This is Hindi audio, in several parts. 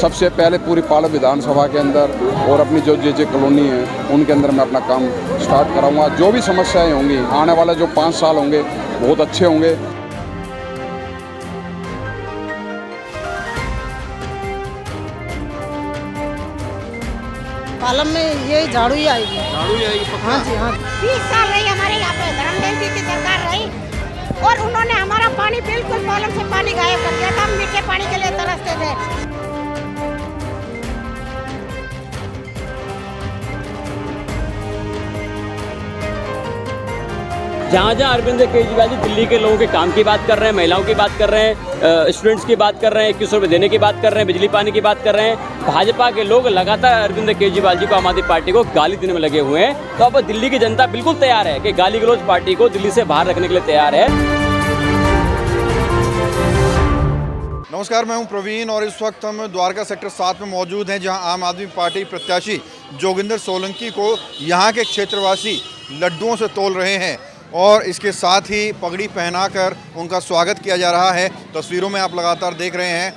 सबसे पहले पूरी पालम विधानसभा के अंदर और अपनी जो जे कॉलोनी है उनके अंदर मैं अपना काम स्टार्ट कराऊंगा। जो भी समस्याएं होंगी, आने वाला जो 5 साल होंगे बहुत अच्छे होंगे। पालम में ये झाड़ू ही आएगी। झाड़ू ही आएगी पक्का? हाँ जी, हाँ। 20 साल रही हमारे यहाँ पे धर्मदेव जी की सरकार रही और उन्होंने हमारा पानी बिल्कुल पालम से पानी गायब कर दिया था। हम मीठे पानी के लिए तरसते थे। जहाँ जहाँ अरविंद केजरीवाल जी दिल्ली के लोगों के काम की बात कर रहे हैं, महिलाओं की बात कर रहे हैं, स्टूडेंट्स की बात कर रहे हैं, 21 रुपये देने की बात कर रहे हैं, बिजली पानी की बात कर रहे हैं, भाजपा के लोग लगातार अरविंद केजरीवाल जी को, आम आदमी पार्टी को गाली देने में लगे हुए हैं। तो अब दिल्ली की जनता बिल्कुल तैयार है कि गाली गलौज पार्टी को दिल्ली से बाहर रखने के लिए तैयार है। नमस्कार, मैं हूं प्रवीण और इस वक्त हम द्वारका सेक्टर 7 में मौजूद हैं, जहां आम आदमी पार्टी प्रत्याशी जोगिंदर सोलंकी को यहां के क्षेत्रवासी लड्डुओं से तोल रहे हैं और इसके साथ ही पगड़ी पहनाकर उनका स्वागत किया जा रहा है। तस्वीरों में आप लगातार देख रहे हैं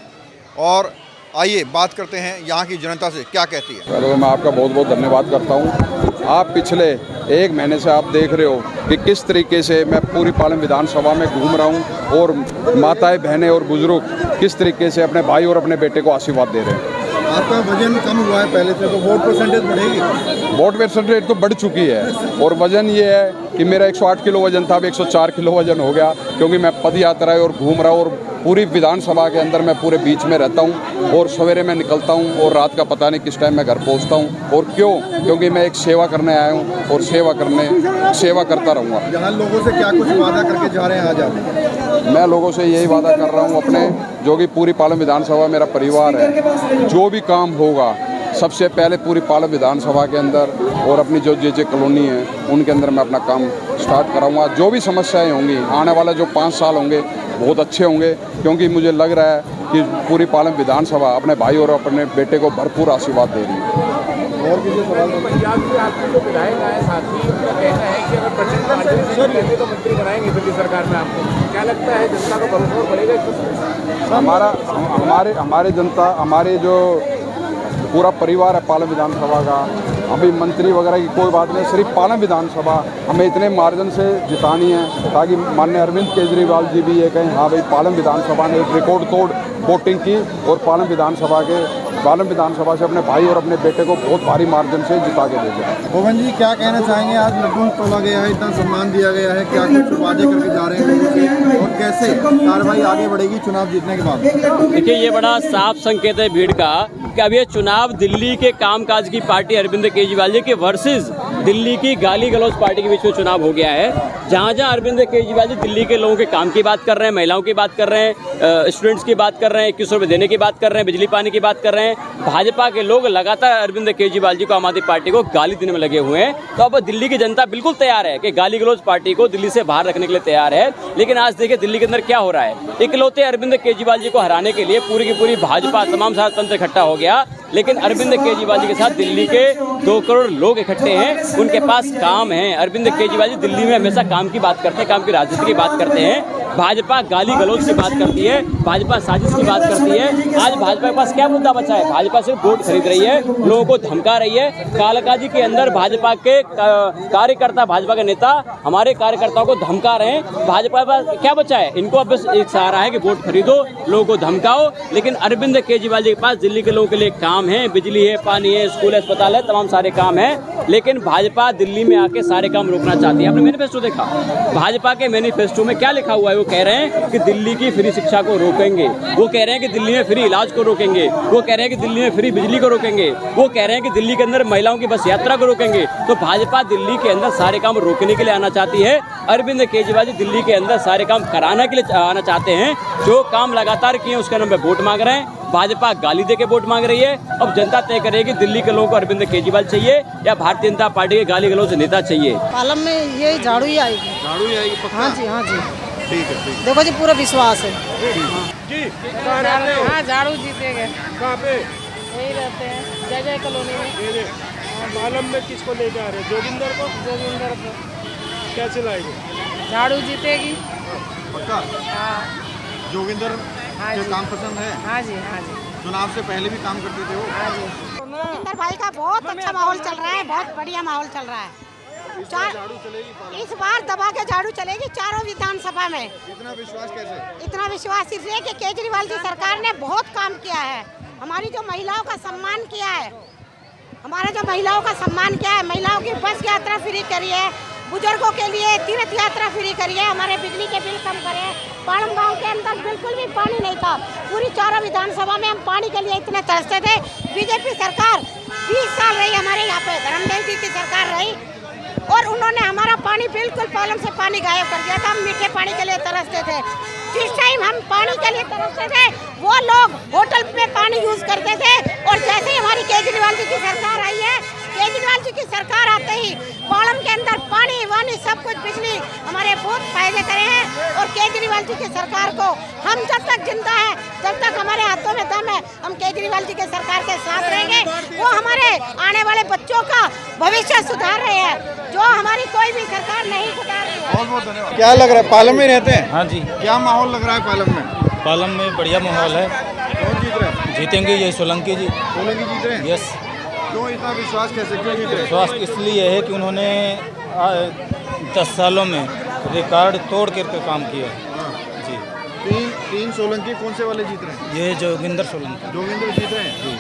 और आइए बात करते हैं यहाँ की जनता से क्या कहती है। पहले तो मैं आपका बहुत बहुत धन्यवाद करता हूँ। आप पिछले 1 महीने से आप देख रहे हो कि किस तरीके से मैं पूरी पालम विधानसभा में घूम रहा हूँ और माताएं, बहनें और बुजुर्ग किस तरीके से अपने भाई और अपने बेटे को आशीर्वाद दे रहे हैं। आपका वजन कम हुआ है पहले से, तो वोट परसेंटेज बढ़ेगी? वोट परसेंटेज तो बढ़ चुकी है और वजन ये है कि मेरा 108 किलो वजन था, अब 104 किलो वजन हो गया, क्योंकि मैं पद यात्रा और घूम रहा हूँ और पूरी विधानसभा के अंदर मैं पूरे बीच में रहता हूँ और सवेरे मैं निकलता हूँ और रात का पता नहीं किस टाइम मैं घर पहुँचता हूँ। और क्यों? क्योंकि मैं एक सेवा करने आया हूँ और सेवा करता रहूँगा। यहाँ लोगों से क्या कुछ वादा करके जा रहे हैं आज आप? मैं लोगों से यही वादा कर रहा हूँ अपने, जो कि पूरी पालम विधानसभा मेरा परिवार है, जो भी काम होगा सबसे पहले पूरी पालम विधानसभा के अंदर और अपनी जो जे कॉलोनी है उनके अंदर मैं अपना काम स्टार्ट कराऊंगा। जो भी समस्याएं होंगी, आने वाला जो 5 साल होंगे बहुत अच्छे होंगे, क्योंकि मुझे लग रहा है कि पूरी पालम विधानसभा अपने भाई और अपने बेटे को भरपूर आशीर्वाद दे रही है। और किसी सवाल? पंजाब के आपके जो विधायक आए साथी, उनका कहना है कि अगर प्रचंड मार्जिन से लेते तो मंत्री बनाएंगे दिल्ली सरकार में। आपको क्या लगता है, जनता का भरोसा बढ़ेगा इसमें? हमारे जनता, हमारे जो पूरा परिवार है पालम विधानसभा का, अभी मंत्री वगैरह की कोई बात नहीं, सिर्फ पालम विधानसभा हमें इतने मार्जिन से जितानी है ताकि माननीय अरविंद केजरीवाल जी भी ये कहें हाँ भाई पालम विधानसभा ने एक रिकॉर्ड तोड़ वोटिंग की और पालम विधानसभा से अपने भाई और अपने बेटे को बहुत भारी मार्जिन से जिता के भेजा। पवन जी, क्या कहना चाहेंगे? आज लड्डू तोला गया है, इतना सम्मान दिया गया है, क्या कुछ वादे करके जा रहे हैं लोगों से और कैसे कार्रवाई आगे बढ़ेगी चुनाव जीतने के बाद? देखिए, ये बड़ा साफ संकेत है भीड़ का कि अब ये चुनाव दिल्ली के कामकाज की पार्टी अरविंद केजरीवाल जी के वर्सेस दिल्ली की गाली गलौज पार्टी के बीच में चुनाव हो गया है। जहाँ जहाँ अरविंद केजरीवाल जी दिल्ली के लोगों के काम की बात कर रहे हैं, महिलाओं की बात कर रहे हैं, स्टूडेंट्स की बात कर रहे हैं, 21 रुपये देने की बात कर रहे हैं, बिजली पानी की बात कर रहे हैं, भाजपा के लोग लगातार अरविंद केजरीवाल जी को, आम आदमी पार्टी को गाली देने में लगे हुए हैं। तो अब दिल्ली की जनता बिल्कुल तैयार है कि गाली गलौज पार्टी को दिल्ली से बाहर रखने के लिए तैयार है। लेकिन आज देखिए दिल्ली के अंदर क्या हो रहा है। इकलौते अरविंद केजरीवाल जी को हराने के लिए पूरी की पूरी भाजपा, तमाम सारा तंत्र इकट्ठा हो गया, लेकिन अरविंद केजरीवाल जी के साथ दिल्ली के 2 करोड़ लोग इकट्ठे हैं, उनके पास काम है। अरविंद केजरीवाल जी दिल्ली में हमेशा काम की बात करते हैं, काम की राजनीति की बात करते हैं। भाजपा गाली गलौज की बात करती है, भाजपा साजिश की बात करती है। आज भाजपा के पास क्या मुद्दा बचा है? भाजपा सिर्फ वोट खरीद रही है, लोगों को धमका रही है। कालकाजी के अंदर भाजपा के कार्यकर्ता, भाजपा के नेता हमारे कार्यकर्ताओं को धमका रहे हैं। भाजपा के पास क्या बचा है? इनको अब बस एक सहारा है कि वोट खरीदो, लोगों को धमकाओ। लेकिन अरविंद केजरीवाल जी के पास दिल्ली के लोगों के लिए काम है, बिजली है, पानी है, स्कूल है, अस्पताल है, तमाम सारे काम है। लेकिन भाजपा दिल्ली में आके सारे काम रोकना चाहती है। आपने मैनिफेस्टो देखा, भाजपा के मैनिफेस्टो में क्या लिखा हुआ है? वो कह रहे हैं कि दिल्ली की फ्री शिक्षा को रोकेंगे, वो कह रहे हैं कि दिल्ली में फ्री इलाज को रोकेंगे, वो कह रहे हैं कि दिल्ली में फ्री बिजली को रोकेंगे, वो कह रहे हैं कि दिल्ली के अंदर महिलाओं की बस यात्रा को रोकेंगे। तो भाजपा दिल्ली के अंदर सारे काम रोकने के लिए आना चाहती है। अरविंद केजरीवाल जी दिल्ली के अंदर सारे काम कराने के लिए आना चाहते हैं। जो काम लगातार किए उसके नाम पे वोट मांग रहे हैं। भाजपा गाली दे के वोट मांग रही है। अब जनता तय करेगी दिल्ली के लोगों को अरविंद केजरीवाल चाहिए या भारतीय जनता पार्टी के गाली गलौज नेता चाहिए। पालम में ये झाड़ू ही आएगी। झाड़ू ही आएगी पक्का? हाँ जी, हाँ जी, ठीक है, ठीक। देखो जी, पूरा विश्वास है जी कहाँ रहते हो? हाँ, झाड़ू जीतेगा। कहाँ पे? यही रहते हैं, जय जय कॉलोनी में। पालम में किसको लेके आ रहे हैं? जोगिंदर को? जोगिंदर को कैसे लाएंगे? झाड़ू जीतेगी। पक्का? हाँ जोगिंदर हाँ के जी। काम पसंद है? हाँ जी, हाँ जी। चुनाव से पहले भी काम करते थे वो? जोगिंदर भाई का बहुत अच्छा माहौल चल रहा है, बहुत बढ़िया माहौल चल रहा है। झाड़ू चलेगी? इस बार दबा के झाड़ू चलेगी चारों विधानसभा में। इतना विश्वास कैसे? इतना विश्वास इसलिए कि केजरीवाल की सरकार ने बहुत काम किया है, हमारी जो महिलाओं का सम्मान किया है, महिलाओं की बस यात्रा फ्री करी है, बुजुर्गों के लिए तीर्थ यात्रा फ्री करी है, हमारे बिजली के बिल कम करे। पाड़म गांव के अंदर बिल्कुल भी पानी नहीं था, पूरी चारों विधानसभा में हम पानी के लिए इतने तरसते थे। बीजेपी सरकार 20 साल रही हमारे यहाँ पे, धर्मदेव जी की सरकार रही और उन्होंने हमारा पानी बिल्कुल पालम से पानी गायब कर दिया था। हम मीठे पानी के लिए तरसते थे, जिस टाइम हम पानी के लिए तरसते थे वो लोग होटल में पानी यूज करते थे। और जैसे ही हमारी केजरीवाल जी की सरकार आई है, केजरीवाल जी की सरकार आते ही पालम के अंदर पानी वानी सब कुछ बिजली हमारे बहुत फायदे करे हैं। और केजरीवाल जी की सरकार को हम जब तक जिंदा है, जब तक हमारे हाथों में दम है, हम केजरीवाल जी के सरकार के साथ रहेंगे। वो हमारे आने वाले बच्चों का भविष्य सुधार रहे हैं, जो हमारी कोई भी सरकार नहीं सुधार रही है। बहुत बहुत धन्यवाद। क्या लग रहा है, पालम में रहते हैं? हाँ जी, क्या माहौल लग रहा है पालम में? पालम में बढ़िया माहौल है। कौन जीत रहे हैं? जीतेंगे ये सोलंकी जी। सोलंकी जीत रहे हैं? यस। क्यों इतना विश्वास, कैसे, क्यों जीत रहे हैं? विश्वास इसलिए है कि उन्होंने 10 सालों में रिकॉर्ड तोड़ करके काम किया है जी। तीन सोलंकी कौन से वाले जीत रहे हैं? ये जोगिंदर सोलंकी। जोगिंदर जीत रहे हैं जी।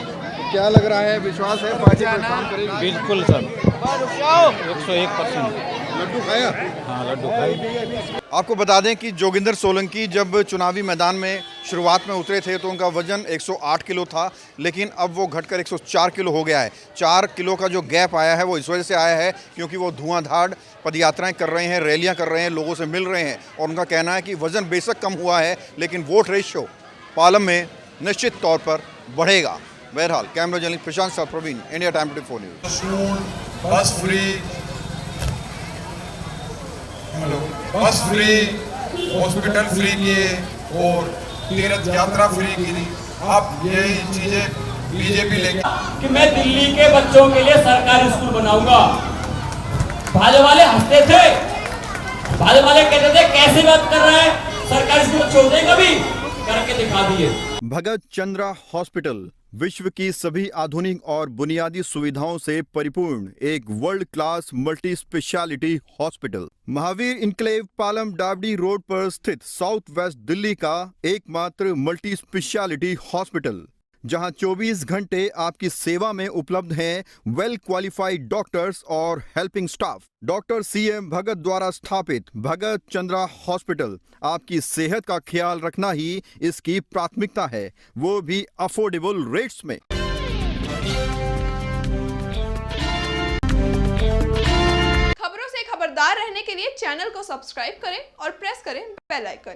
क्या लग रहा है, विश्वास है पार्टी पर काम करेगी? बिल्कुल सर, 101%। लड्डू खाया? हाँ, लड्डू खाई। आपको बता दें कि जोगिंदर सोलंकी जब चुनावी मैदान में शुरुआत में उतरे थे तो उनका वजन 108 किलो था, लेकिन अब वो घटकर 104 किलो हो गया है। 4 किलो का जो गैप आया है वो इस वजह से आया है क्योंकि वो धुआंधार पदयात्राएं कर रहे हैं, रैलियां कर रहे हैं, लोगों से मिल रहे हैं। और उनका कहना है कि वजन बेशक कम हुआ है लेकिन वोट रेशियो पालम में निश्चित तौर पर बढ़ेगा। बहरहाल camera journalist Prashant Sah, Praveen, India time 24 news. Bus free, hospital free किए और तीर्थ यात्रा फ्री की। अब यही चीजें बीजेपी लेके कि मैं दिल्ली के बच्चों के लिए सरकारी स्कूल बनाऊंगा। भाजपा वाले हंसते थे, भाजपा वाले कहते थे कैसे बात कर रहे हैं, सरकारी स्कूल छोड़ दें, कभी करके दिखा दिए। भगत चंद्रा हॉस्पिटल विश्व की सभी आधुनिक और बुनियादी सुविधाओं से परिपूर्ण एक world class multi speciality hospital, Mahavir enclave Palam डावडी रोड पर स्थित साउथ वेस्ट दिल्ली का एकमात्र मल्टी स्पेशलिटी हॉस्पिटल, जहां 24 घंटे आपकी सेवा में उपलब्ध हैं वेल क्वालिफाइड डॉक्टर्स और हेल्पिंग स्टाफ। डॉक्टर CM भगत द्वारा स्थापित भगत चंद्रा हॉस्पिटल आपकी सेहत का ख्याल रखना ही इसकी प्राथमिकता है, वो भी अफोर्डेबल रेट्स में। खबरों से खबरदार रहने के लिए चैनल को सब्सक्राइब करें और प्रेस करें बेल आइकन।